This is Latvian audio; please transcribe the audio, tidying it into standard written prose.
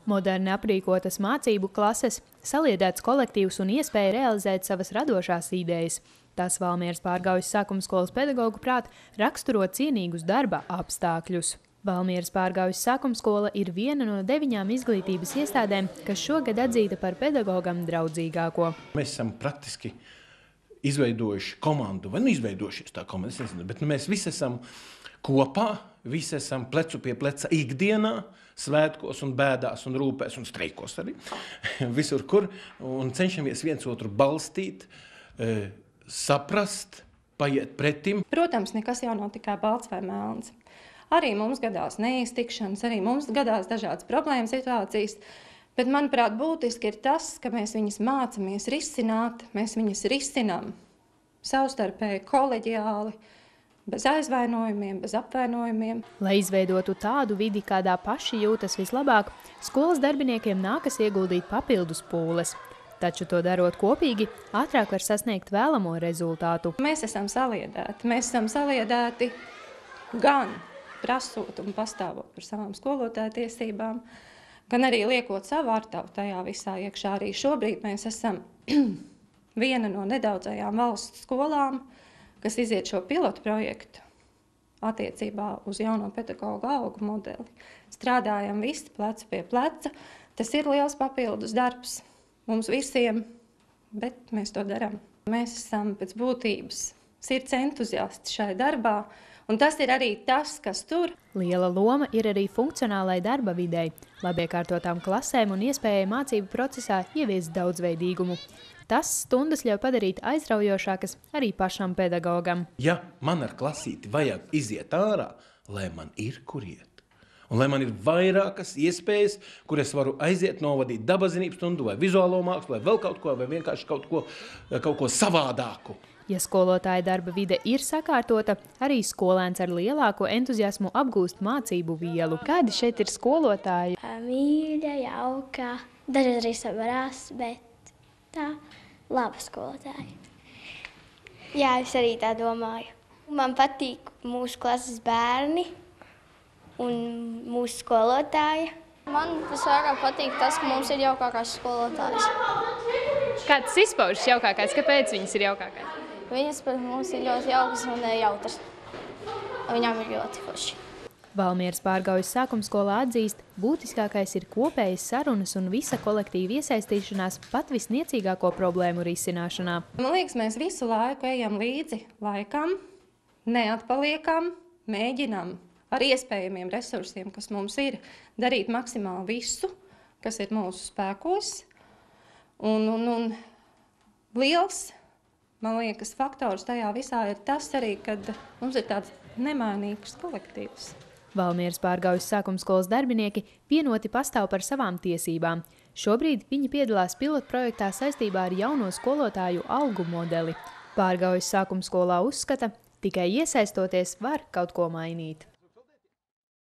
Moderni aprīkotas mācību klases, saliedēts kolektīvs un iespēja realizēt savas radošās idejas. Tas Valmieras Pārgaujas sākumskolas pedagogu prāt raksturo cienīgus darba apstākļus. Valmieras Pārgaujas sākumskola ir viena no 9 izglītības iestādēm, kas šogad atzīta par pedagogam draudzīgāko. Mēs esam praktiski izveidojuši komandu, vai izveidojušies tā komanda, es nezinu, bet mēs visi esam kopā, visi esam plecu pie pleca ikdienā, svētkos un bēdās un rūpēs un streikos arī, visur kur, un cenšamies viens otru balstīt, saprast, paiet pretim. Protams, nekas jau nav tikai balts vai melns. Arī mums gadās neiztikšanas, arī mums gadās dažādas problēmas situācijas, bet, manuprāt, būtiski ir tas, ka mēs viņas mācamies risināt, mēs viņas risinām savstarpēji, koleģiāli, bez aizvainojumiem, bez apvainojumiem. Lai izveidotu tādu vidi, kādā paši jūtas vislabāk, skolas darbiniekiem nākas ieguldīt papildus pūles. Taču to darot kopīgi, ātrāk var sasniegt vēlamo rezultātu. Mēs esam saliedēti gan prasot un pastāvot par savām skolotāju tiesībām, gan arī liekot savu artavu tajā visā iekšā. Arī šobrīd mēs esam viena no nedaudzajām valsts skolām, kas iziet šo pilotu projektu attiecībā uz jauno pedagogu algu modeli. Strādājam visi plecu pie pleca. Tas ir liels papildus darbs mums visiem, bet mēs to darām. Mēs esam pēc būtības sirds entuziasti šai darbā, un tas ir arī tas, kas tur. Liela loma ir arī funkcionālai darba videi, labi iekārtotām klasēm un iespējai mācību procesā ieviest daudzveidīgumu. Tas stundas ļauj padarīt aizraujošākas arī pašam pedagogam. Ja man ar klasīti vajag iziet ārā, lai man ir kur iet, un lai man ir vairākas iespējas, kur es varu aiziet, novadīt dabazinības stundu vai vizuālo mākslu, vai vēl kaut ko, vai vienkārši kaut ko savādāku. Ja skolotāja darba vide ir sakārtota, arī skolēns ar lielāko entuziasmu apgūst mācību vielu. Kādi šeit ir skolotāji? Mīļa, jauka, dažreiz arī savarās, bet tā laba skolotāja. Jā, es arī tā domāju. Man patīk mūsu klases bērni un mūsu skolotāja. Man visvairāk patīk tas, ka mums ir jaukākās skolotājas. Kāds izpaužas jaukākais? Kāpēc viņas ir jaukākais? Viņas pēc mums ir ļoti jaukas un jautras. Viņām ir ļoti forši. Valmieras Pārgaujas sākumskolā atzīst, būtiskākais ir kopējas sarunas un visa kolektīva iesaistīšanās pat visniecīgāko problēmu risināšanā. Man liekas, mēs visu laiku ejam līdzi laikam, neatpaliekam, mēģinam ar iespējamiem resursiem, kas mums ir, darīt maksimāli visu, kas ir mūsu spēkos. Un liels, man liekas, faktors tajā visā ir tas arī, kad mums ir tāds nemainīgs kolektīvs. Valmieras Pārgaujas sākumskolas darbinieki vienoti pastāv par savām tiesībām. Šobrīd viņi piedalās pilotprojektā saistībā ar jauno skolotāju algu modeli. Pārgaujas sākumskolā uzskata, tikai iesaistoties var kaut ko mainīt.